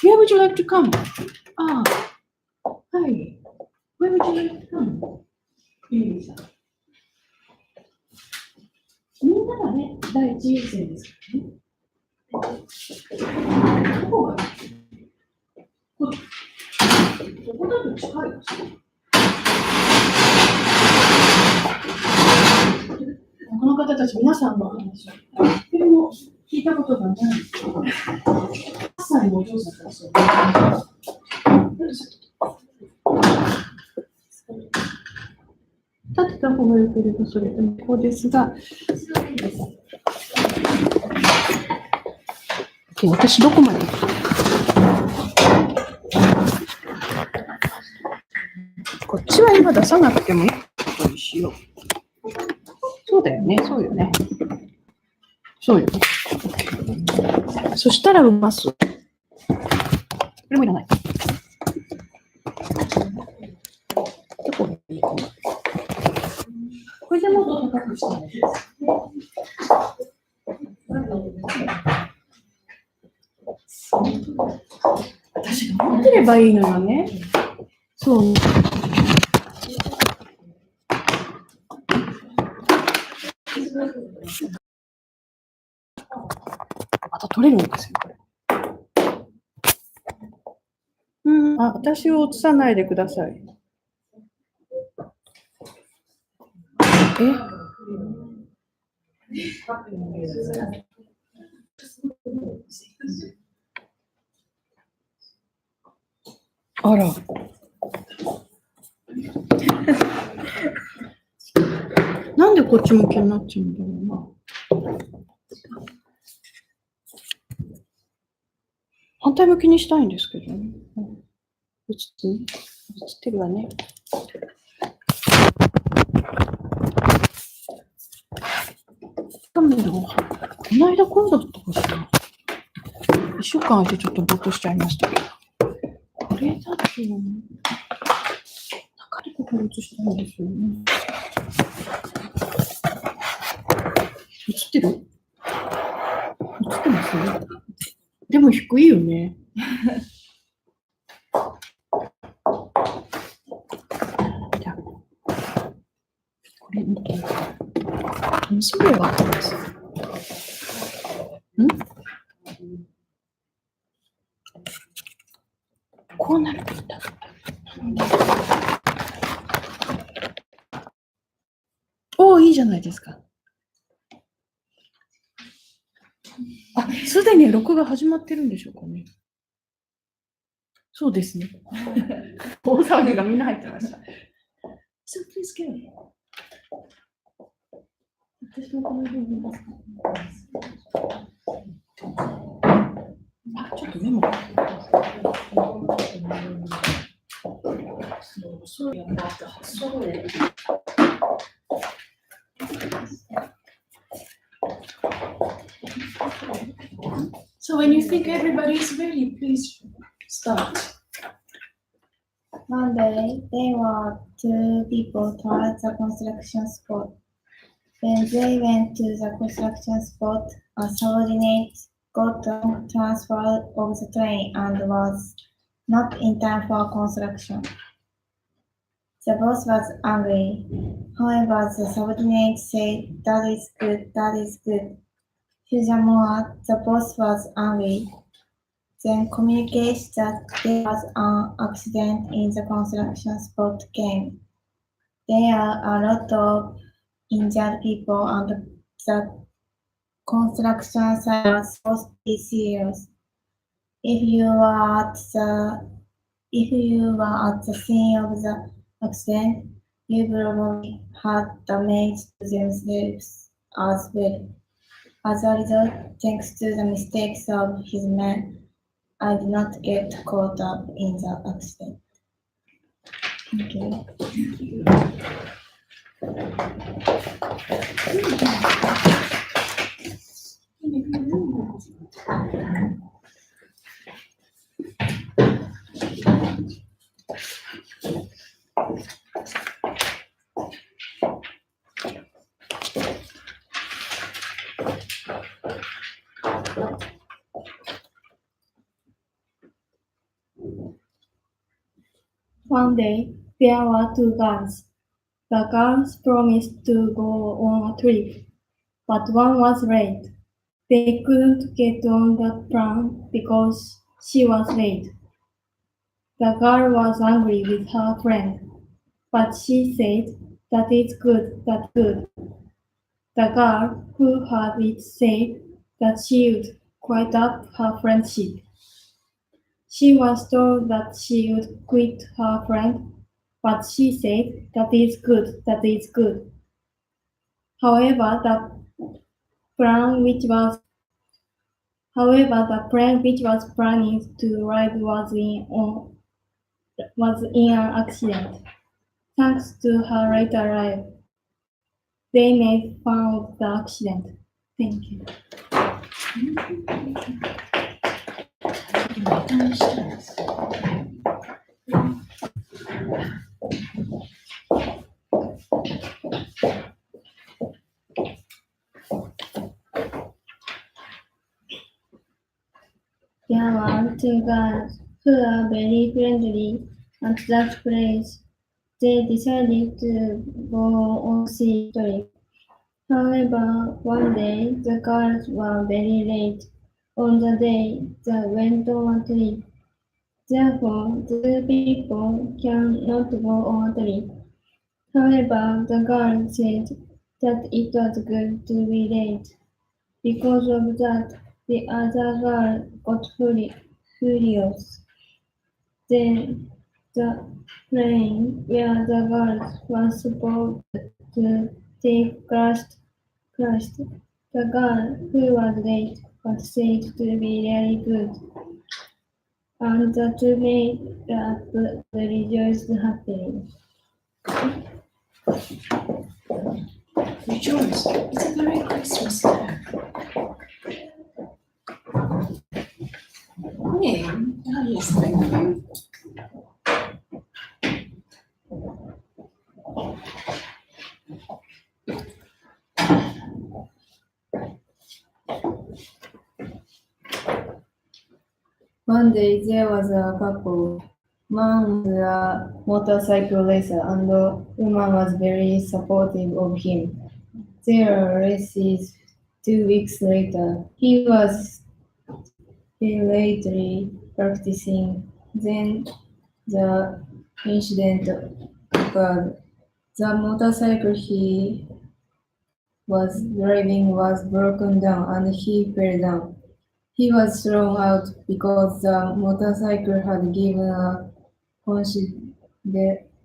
Where would you like to come? Ah, hi. Where would you like to come? ゆりさん。みんながね、第一優先ですからね。どこがここだと近いですね。この方たち、皆さんの話を一回も聞いたことがない。8歳のお嬢さんからそう立てた方がよければそれでもこうですが、私どこまでこっちは今出さなくてもいいことにしよう。そうだよね、そうよね。そうよね。そしたら埋ます。これもいらない。どこがいいかな。これでもっと高くしたいです。私が持ってればいいのよね。そう。また取れるんですよ、これ。私を映さないでください。あら。なんでこっち向きになっちゃうんだろうな。反対向きにしたいんですけどね。映ってるわね。カメラをこの間今度だったかしら。1週間空いてちょっとぼーっとしちゃいましたけど。これだと、中でここ映したいんですよね。映ってる？映ってますね。でも低いよね。じゃあ、これ見て。それはあります。こうなるといいんだ。おー、いいじゃないですか。あ、すでに録画始まってるんでしょうかね。そうですね。大騒ぎがみんな入ってました。So please go. 私もこの辺にいますか。あ、ちょっとメモ。そうやな。そうね。So when you think everybody is ready, please start. One day, there were two people towards the construction spot. When they went to the construction spot, a subordinate got a transfer of the train and was not in time for construction. The boss was angry. However, the subordinate said, "That is good, that is good." Furthermore, the boss was angry. Then communicates that there was an accident in the construction spot came. There are a lot of injured people and the construction site was supposed to be serious. If you were at the scene of the accident, you probably had damage to themselves as well. As a result, thanks to the mistakes of his men, I did not get caught up in the accident. Thank you. One day, there were two girls. The girls promised to go on a trip, but one was late. They couldn't get on the plan because she was late. The girl was angry with her friend, but she said, "That is good, that's good." The girl who had it said that she would quit up her friendship. She was told that she would quit her friend, but she said, "That is good, that is good." However, plan which was the plane which was planning to ride was in an accident. Thanks to her later life, they made fun of the accident. Thank you. 'There were two girls who are very friendly at that place. They decided to go on a sea trip. However, one day the girls were very late on the day they went on a trip. Therefore, two people cannot go on a trip. However, the girl said that it was good to be late. Because of that, the other girl got furious. Then the plane where the girls were supposed to take crashed. The girl who was late was said to be very good, and the two made up rejoiced happily. Rejoice. It's a very Christmas there. Yeah. Oh, yes, thank you. One day there was a couple. Man was a motorcycle racer and the woman was very supportive of him. Their races 2 weeks later. He was lately practicing. Then the incident occurred. The motorcycle he was driving was broken down and he fell down. He was thrown out because the motorcycle had given a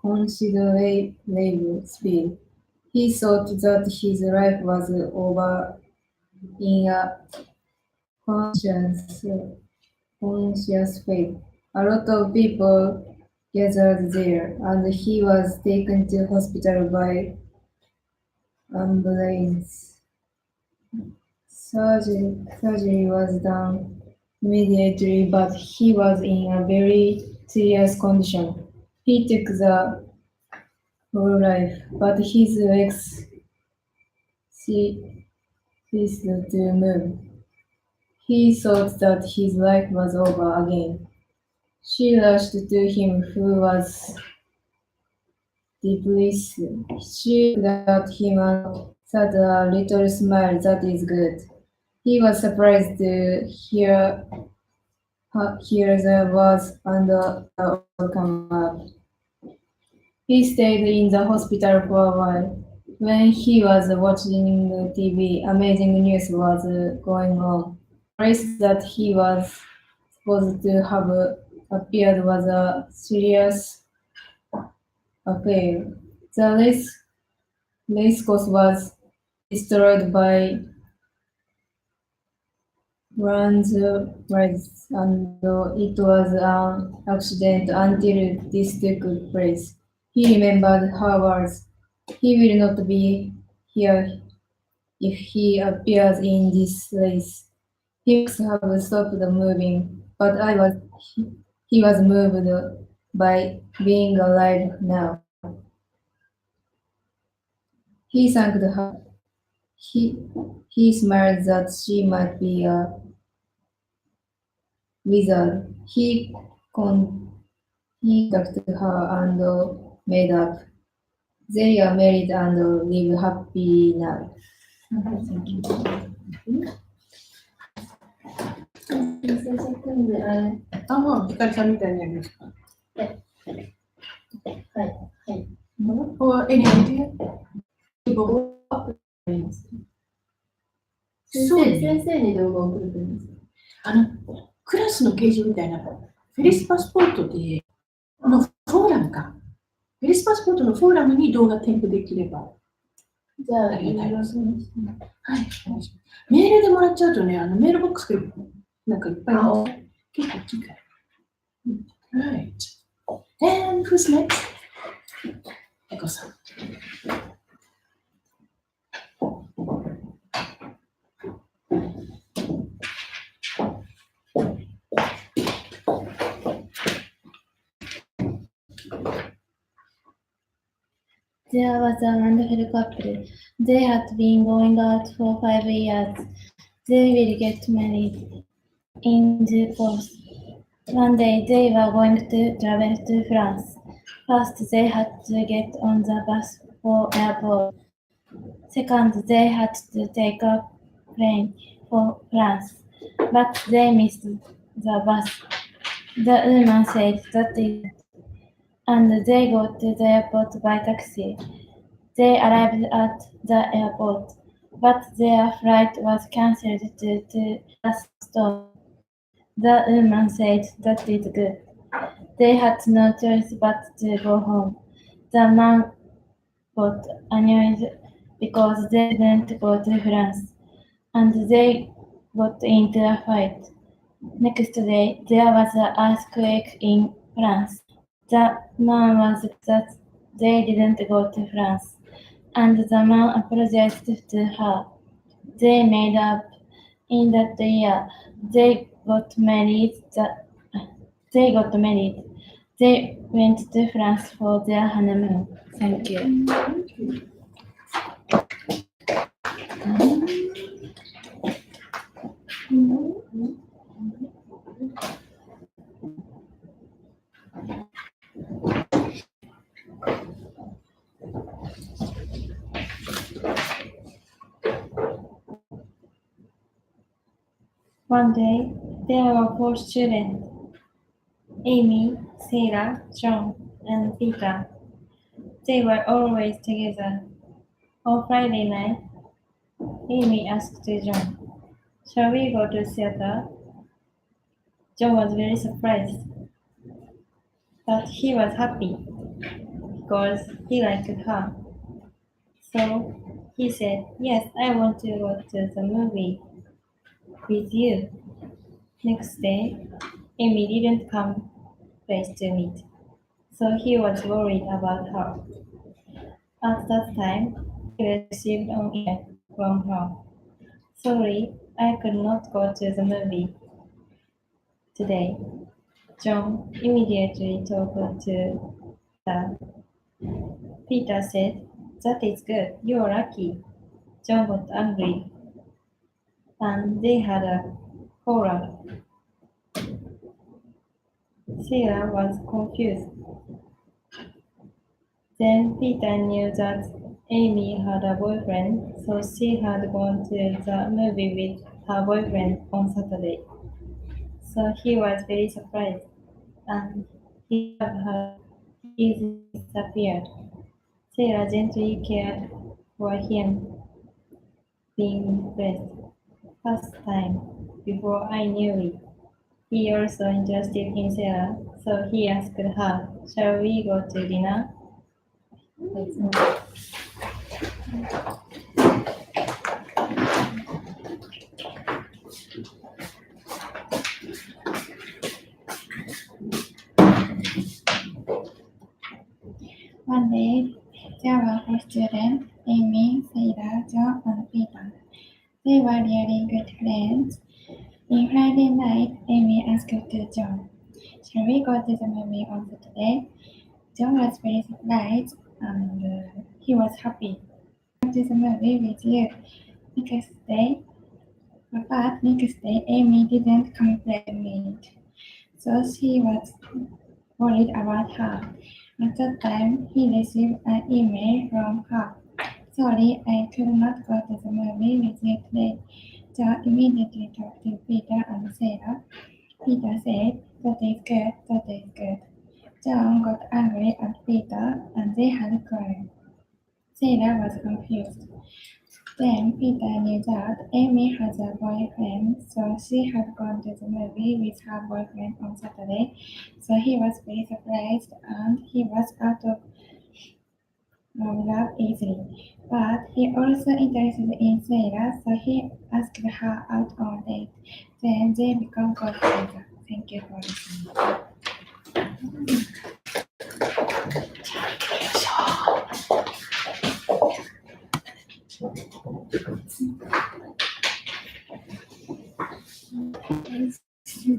considerable speed. He thought that his life was over in a conscious, conscious way. A lot of people gathered there, and he was taken to hospital by ambulance. Surgery was done immediately, but he was in a very serious condition. He took the whole life, but his legs ceased to move. He thought that his life was over again. She rushed to him, who was depressed. She looked at him and said a little smile, "That is good." He was surprised to hear the words and come up. He stayed in the hospital for a while. When he was watching the TV, amazing news was going on. The race that he was supposed to have appeared was a serious affair. The race course was destroyed by landslides, and it was an accident until this took place. He remembered her words. He will not be here if he appears in this race. He must have stopped moving, but he was moved by being alive now. He thanked her. He, he smiled that she might be a wizard. He He talked to her and made up. They are married and live happy now. Thank you. 先生じゃ組んで、あ、もう、ひかりさんみたいにやりますか。はい。Or any idea? 先生に動画を送るといいんですか？クラスの掲示みたいな、フェリスパスポートで、フォーラムか。フェリスパスポートのフォーラムに動画添付できれば。じゃあ、いろいろそうですね。はい。メールでもらっちゃうとね、メールボックスでなんかいっぱい結構大きいから。Right. And who's next? エコさん。There was a wonderful couple. They had been going out for 5 years. They will get married in due course. One day they were going to travel to France. First, they had to get on the bus for airport. Second, they had to take a plane for France. But they missed the bus. The woman said that and they got to the airport by taxi. They arrived at the airport, but their flight was cancelled due to a storm. The woman said that is good. They had no choice but to go home. The man got annoyed because they didn't go to France, and they got into a fight. Next day, there was an earthquake in France. The man was that they didn't go to France, and the man apologized to her. They made up. In that year, they got married. They got married. They went to France for their honeymoon. Thank you. One day, there were 4 students: Amy, Sarah, John, and Peter. They were always together. On Friday night, Amy asked John, "Shall we go to theater?" John was very surprised, but he was happy because he liked her. So he said, "Yes, I want to go to the movie with you." Next day, Amy didn't come face to meet, so he was worried about her. At that time, he received an email from her. "Sorry, I could not go to the movie today." John immediately talked to her. Peter said, "That is good, you're lucky." John got angry, and they had a quarrel. Sarah was confused. Then Peter knew that Amy had a boyfriend, so she had gone to the movie with her boyfriend on Saturday. So he was very surprised, and he loved her easily disappeared. Sarah gently cared for him, being impressed. First time, before I knew it. He also interested in Sarah, so he asked her, "Shall we go to dinner?" One day, there were 4 students: Amy, Sarah, John, and Peter. They were really good friends. On Friday night, Amy asked John, "Shall we go to the movie on Saturday?" John was very surprised, and he was happy. "Go to the movie with you." Next day, Next day, Amy didn't come play with me. So she was worried about her. At that time, he received an email from her. Sorry, I could not go to the movie with you today. Joe immediately talked to Peter and Sarah. Peter said, that is good, that is good. John got angry at Peter and they had a quarrel. Sarah was confused. Then Peter knew that Amy has a boyfriend, so she had gone to the movie with her boyfriend on Saturday. So he was very surprised and he was out of love easily. But he also interested in Sarah, so he asked her out on a date. Then they become close together. Thank you for listening.